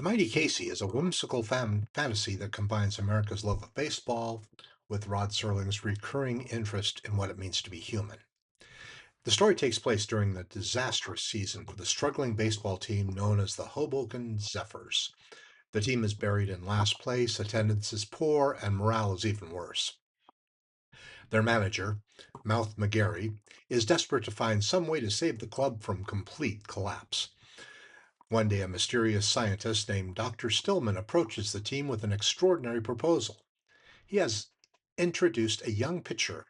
The Mighty Casey is a whimsical fantasy that combines America's love of baseball with Rod Serling's recurring interest in what it means to be human. The story takes place during the disastrous season for the struggling baseball team known as the Hoboken Zephyrs. The team is buried in last place, attendance is poor, and morale is even worse. Their manager, Mouth McGarry, is desperate to find some way to save the club from complete collapse. One day, a mysterious scientist named Dr. Stillman approaches the team with an extraordinary proposal. He has introduced a young pitcher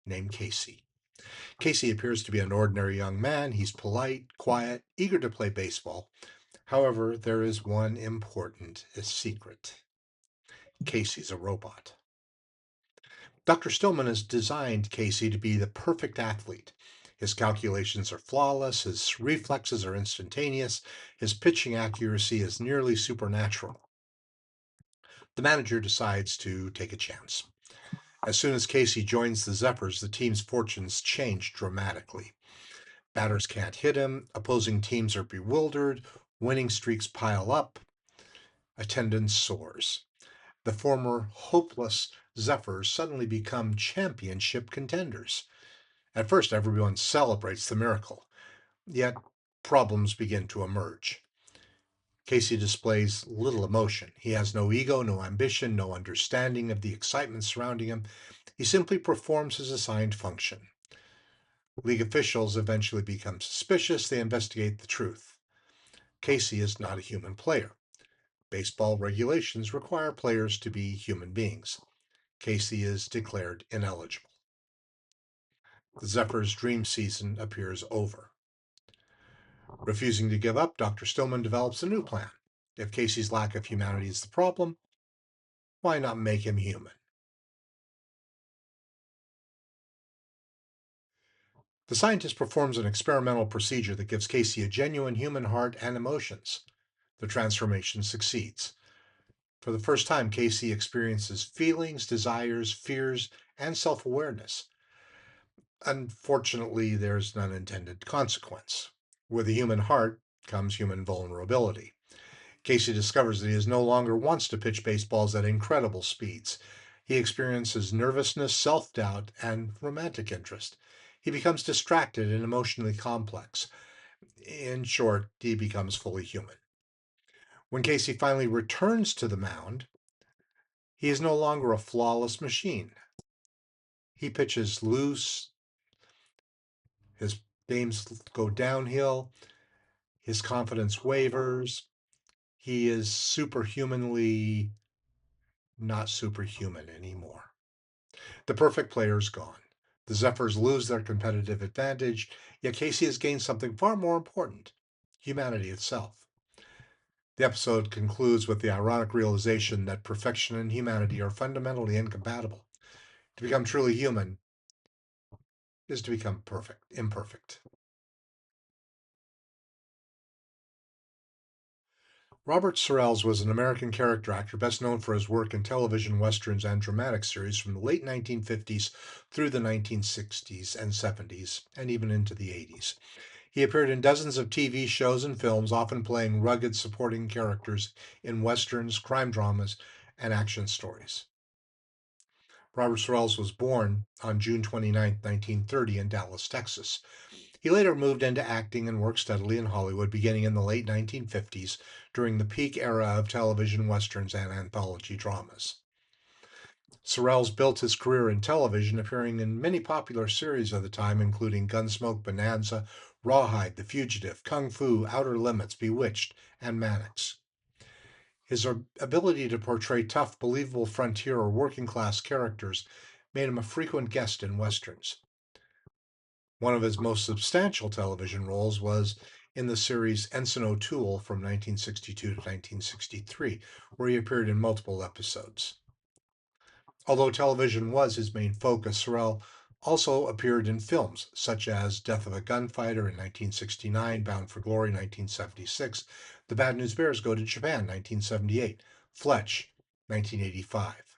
named Casey. Casey appears to be an ordinary young man. He's polite, quiet, eager to play baseball. However, there is one important secret. Casey's a robot. Dr. Stillman has designed Casey to be the perfect athlete. His calculations are flawless, his reflexes are instantaneous, his pitching accuracy is nearly supernatural. The manager decides to take a chance. As soon as Casey joins the Zephyrs, the team's fortunes change dramatically. Batters can't hit him, opposing teams are bewildered, winning streaks pile up, attendance soars. The former hopeless Zephyrs suddenly become championship contenders. At first, everyone celebrates the miracle, yet problems begin to emerge. Casey displays little emotion. He has no ego, no ambition, no understanding of the excitement surrounding him. He simply performs his assigned function. League officials eventually become suspicious. They investigate the truth. Casey is not a human player. Baseball regulations require players to be human beings. Casey is declared ineligible. The Zephyrs' dream season appears over. Refusing to give up, Dr. Stillman develops a new plan. If Casey's lack of humanity is the problem, why not make him human? The scientist performs an experimental procedure that gives Casey a genuine human heart and emotions. The transformation succeeds. For the first time, Casey experiences feelings, desires, fears, and self awareness. Unfortunately, there's an unintended consequence. With a human heart comes human vulnerability. Casey discovers that he no longer wants to pitch baseballs at incredible speeds. He experiences nervousness, self doubt, and romantic interest. He becomes distracted and emotionally complex. In short, he becomes fully human. When Casey finally returns to the mound, he is no longer a flawless machine. He pitches loose, his games go downhill, his confidence wavers. He is superhumanly not superhuman anymore. The perfect player is gone. The Zephyrs lose their competitive advantage, yet Casey has gained something far more important: humanity itself. The episode concludes with the ironic realization that perfection and humanity are fundamentally incompatible. To become truly human is to become imperfect. Robert Sorrells was an American character actor best known for his work in television westerns and dramatic series from the late 1950s through the 1960s and 70s, and even into the 80s. He appeared in dozens of TV shows and films, often playing rugged supporting characters in westerns, crime dramas, and action stories. Robert Sorrells was born on June 29, 1930, in Dallas, Texas. He later moved into acting and worked steadily in Hollywood beginning in the late 1950s during the peak era of television westerns and anthology dramas. Sorrells built his career in television, appearing in many popular series of the time, including Gunsmoke, Bonanza, Rawhide, The Fugitive, Kung Fu, Outer Limits, Bewitched, and Mannix. His ability to portray tough, believable frontier or working class characters made him a frequent guest in westerns. One of his most substantial television roles was in the series Ensign O'Toole from 1962 to 1963, where he appeared in multiple episodes. Although television was his main focus, Sorrell also appeared in films such as Death of a Gunfighter in 1969, Bound for Glory 1976, The Bad News Bears Go to Japan 1978, Fletch 1985.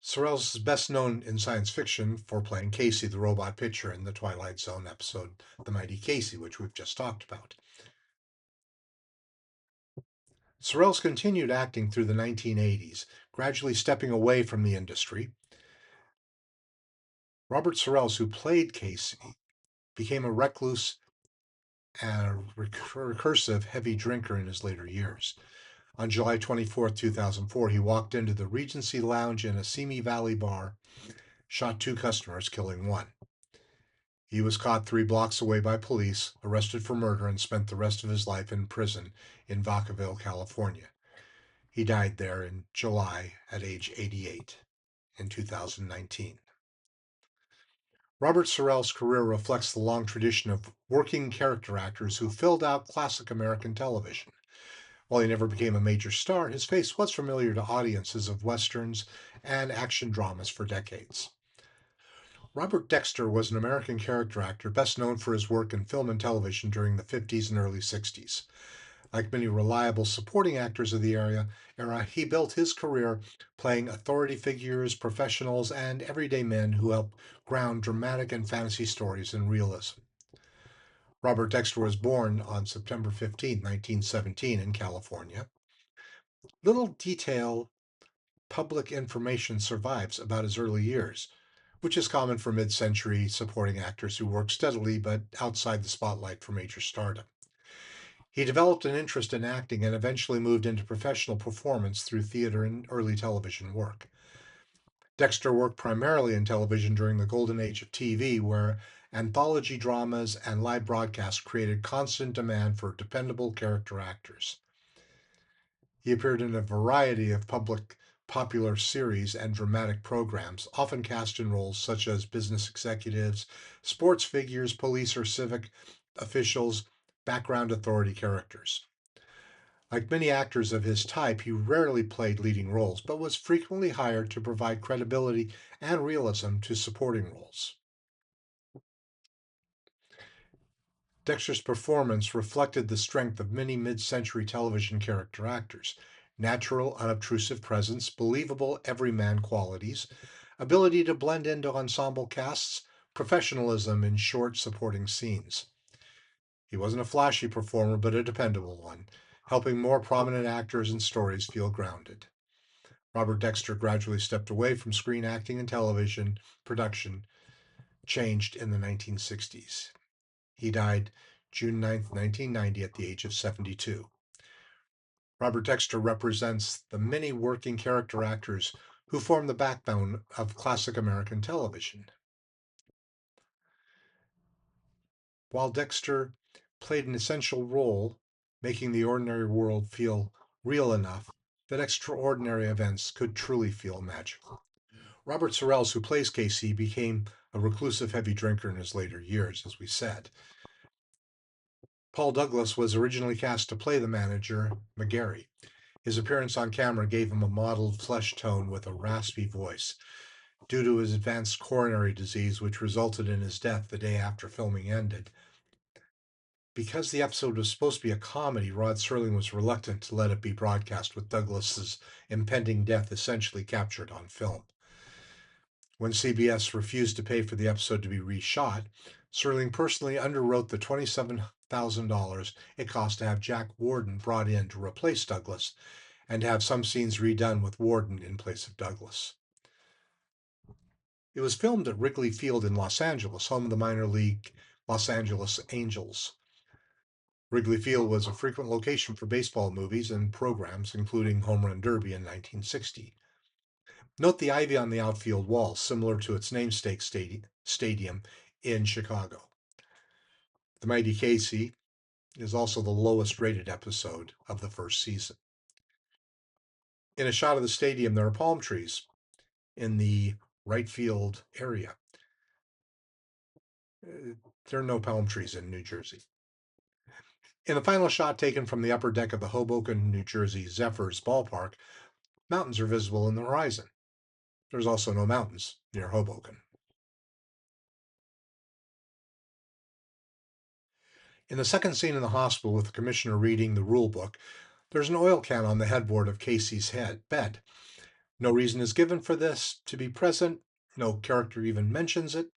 Sorrells is best known in science fiction for playing Casey, the robot pitcher, in the Twilight Zone episode The Mighty Casey, which we've just talked about. Sorrells continued acting through the 1980s, gradually stepping away from the industry. Robert Sorrells, who played Casey, became a recluse and recursive heavy drinker in his later years. On July 24th, 2004, he walked into the Regency Lounge in a Simi Valley bar, shot two customers, killing one. He was caught 3 blocks away by police, arrested for murder, and spent the rest of his life in prison in Vacaville, California. He died there in July at age 88 in 2019. Robert Sorrell's career reflects the long tradition of working character actors who filled out classic American television. While he never became a major star, his face was familiar to audiences of westerns and action dramas for decades. Robert Dexter was an American character actor best known for his work in film and television during the 50s and early 60s. Like many reliable supporting actors of the era, he built his career playing authority figures, professionals, and everyday men who help ground dramatic and fantasy stories in realism. Robert Dexter was born on September 15, 1917, in California. Little detail public information survives about his early years, which is common for mid century supporting actors who work steadily but outside the spotlight for major stardom. He developed an interest in acting and eventually moved into professional performance through theater and early television work. Dexter worked primarily in television during the golden age of TV, where anthology dramas and live broadcasts created constant demand for dependable character actors. He appeared in a variety of popular series and dramatic programs, often cast in roles such as business executives, sports figures, police or civic officials, background authority characters. Like many actors of his type, he rarely played leading roles, but was frequently hired to provide credibility and realism to supporting roles. Dexter's performance reflected the strength of many mid century television character actors: natural, unobtrusive presence, believable everyman qualities, ability to blend into ensemble casts, professionalism in short supporting scenes. He wasn't a flashy performer, but a dependable one, helping more prominent actors and stories feel grounded. Robert Dexter gradually stepped away from screen acting and television production, changed in the 1960s. He died June 9, 1990, at the age of 72. Robert Dexter represents the many working character actors who form the backbone of classic American television. While Dexter played an essential role, making the ordinary world feel real enough that extraordinary events could truly feel magical. Robert Sorrells, who plays Casey, became a reclusive heavy drinker in his later years, as we said. Paul Douglas was originally cast to play the manager, McGarry. His appearance on camera gave him a mottled flesh tone with a raspy voice. Due to his advanced coronary disease, which resulted in his death the day after filming ended, because the episode was supposed to be a comedy, Rod Serling was reluctant to let it be broadcast with Douglas's impending death essentially captured on film. When CBS refused to pay for the episode to be reshot, Serling personally underwrote the $27,000 it cost to have Jack Warden brought in to replace Douglas and have some scenes redone with Warden in place of Douglas. It was filmed at Wrigley Field in Los Angeles, home of the minor league Los Angeles Angels. Wrigley Field was a frequent location for baseball movies and programs, including Home Run Derby in 1960. Note the ivy on the outfield wall, similar to its namesake stadium in Chicago. The Mighty Casey is also the lowest rated episode of the first season. In a shot of the stadium, there are palm trees in the right field area. There are no palm trees in New Jersey. In the final shot taken from the upper deck of the Hoboken, New Jersey Zephyrs ballpark, mountains are visible in the horizon. There's also no mountains near Hoboken. In the second scene in the hospital with the commissioner reading the rule book, there's an oil can on the headboard of Casey's bed. No reason is given for this to be present. No character even mentions it.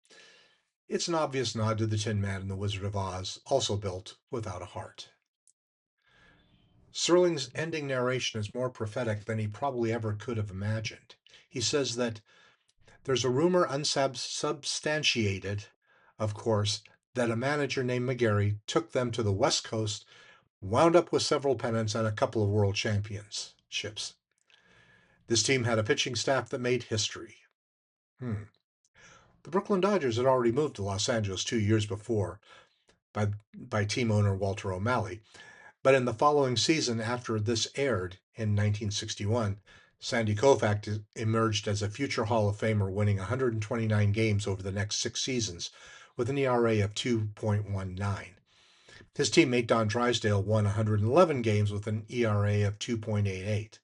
It's an obvious nod to the Tin Man and the Wizard of Oz, also built without a heart. Serling's ending narration is more prophetic than he probably ever could have imagined. He says that there's a rumor unsubstantiated, of course, that a manager named McGarry took them to the West Coast, wound up with several pennants and a couple of world championships. This team had a pitching staff that made history. Hmm. The Brooklyn Dodgers had already moved to Los Angeles 2 years before by team owner Walter O'Malley, but in the following season after this aired in 1961, Sandy Koufax emerged as a future Hall of Famer, winning 129 games over the next 6 seasons with an ERA of 2.19. His teammate Don Drysdale won 111 games with an ERA of 2.88.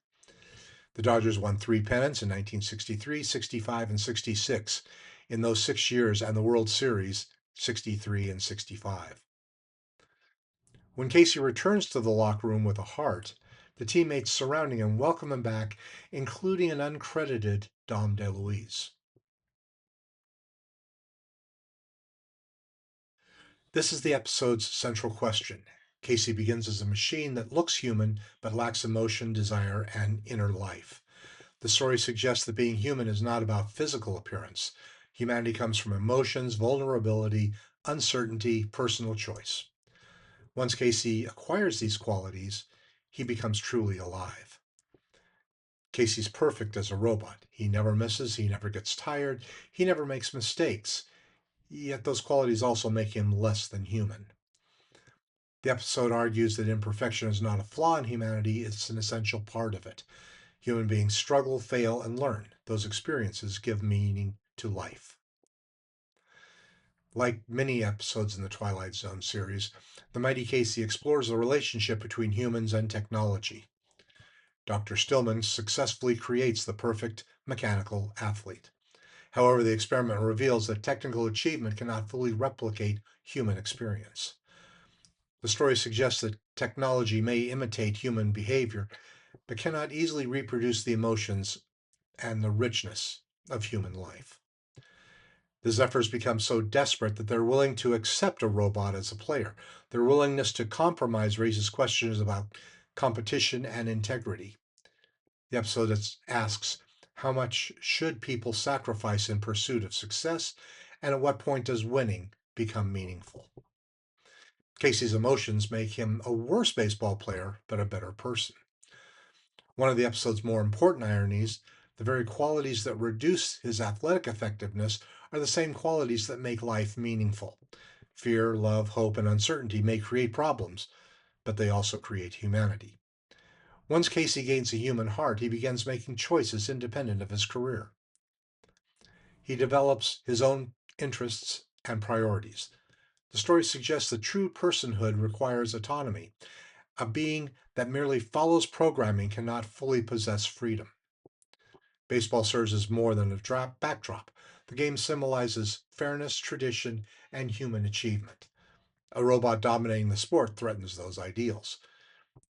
The Dodgers won 3 pennants in 1963, 65, and 66 in those 6 years, and the World Series 63 and 65. When Casey returns to the locker room with a heart, the teammates surrounding him welcome him back, including an uncredited Dom DeLuise. This is the episode's central question. Casey begins as a machine that looks human but lacks emotion, desire, and inner life. The story suggests that being human is not about physical appearance. Humanity comes from emotions, vulnerability, uncertainty, personal choice. Once Casey acquires these qualities, he becomes truly alive. Casey's perfect as a robot. He never misses, he never gets tired, he never makes mistakes. Yet those qualities also make him less than human. The episode argues that imperfection is not a flaw in humanity, it's an essential part of it. Human beings struggle, fail, and learn. Those experiences give meaning to life. Like many episodes in the Twilight Zone series, The Mighty Casey explores the relationship between humans and technology. Dr. Stillman successfully creates the perfect mechanical athlete. However, the experiment reveals that technical achievement cannot fully replicate human experience. The story suggests that technology may imitate human behavior, but cannot easily reproduce the emotions and the richness of human life. The Zephyrs become so desperate that they're willing to accept a robot as a player. Their willingness to compromise raises questions about competition and integrity. The episode asks, how much should people sacrifice in pursuit of success, and at what point does winning become meaningful? Casey's emotions make him a worse baseball player, but a better person. One of the episode's more important ironies, the very qualities that reduce his athletic effectiveness are the same qualities that make life meaningful. Fear, love, hope, and uncertainty may create problems, but they also create humanity. Once Casey gains a human heart, he begins making choices independent of his career. He develops his own interests and priorities. The story suggests that true personhood requires autonomy. A being that merely follows programming cannot fully possess freedom. Baseball serves as more than a backdrop. The game symbolizes fairness, tradition, and human achievement. A robot dominating the sport threatens those ideals.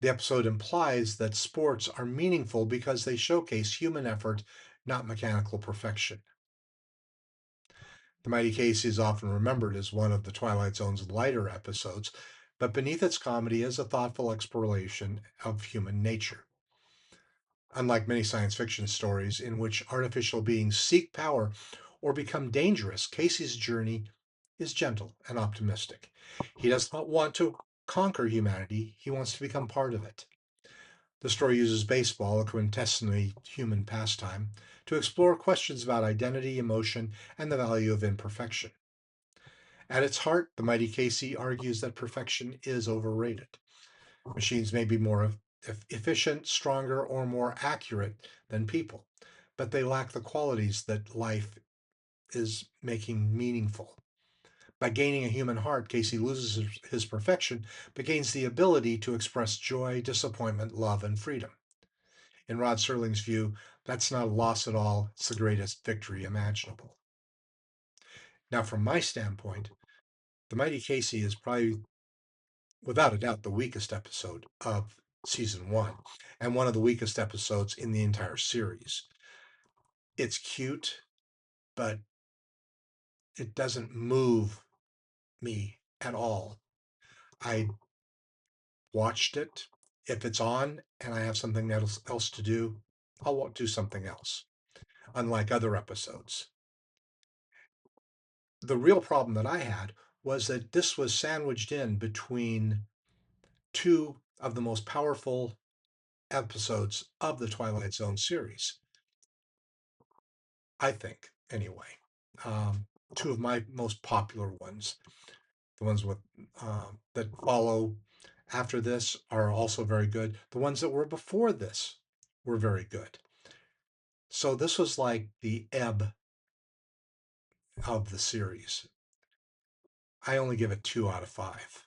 The episode implies that sports are meaningful because they showcase human effort, not mechanical perfection. The Mighty Casey is often remembered as one of the Twilight Zone's lighter episodes, but beneath its comedy is a thoughtful exploration of human nature. Unlike many science fiction stories in which artificial beings seek power or become dangerous, Casey's journey is gentle and optimistic. He does not want to conquer humanity, he wants to become part of it. The story uses baseball, a quintessentially human pastime, to explore questions about identity, emotion, and the value of imperfection. At its heart, the Mighty Casey argues that perfection is overrated. Machines may be more efficient, stronger, or more accurate than people, but they lack the qualities that life is making meaningful. By gaining a human heart, Casey loses his perfection, but gains the ability to express joy, disappointment, love, and freedom. In Rod Serling's view, that's not a loss at all, it's the greatest victory imaginable. Now, from my standpoint, The Mighty Casey is probably, without a doubt, the weakest episode of season one, and one of the weakest episodes in the entire series. It's cute, but it doesn't move me at all. I watched it, If it's on and I have something else to do, I'll do something else, unlike other episodes. The real problem that I had was that this was sandwiched in between two of the most powerful episodes of the Twilight Zone series, I think, anyway. Two of my most popular ones, the ones with that follow after this, are also very good. The ones that were before this were very good. So this was like the ebb of the series. I only give it 2 out of 5.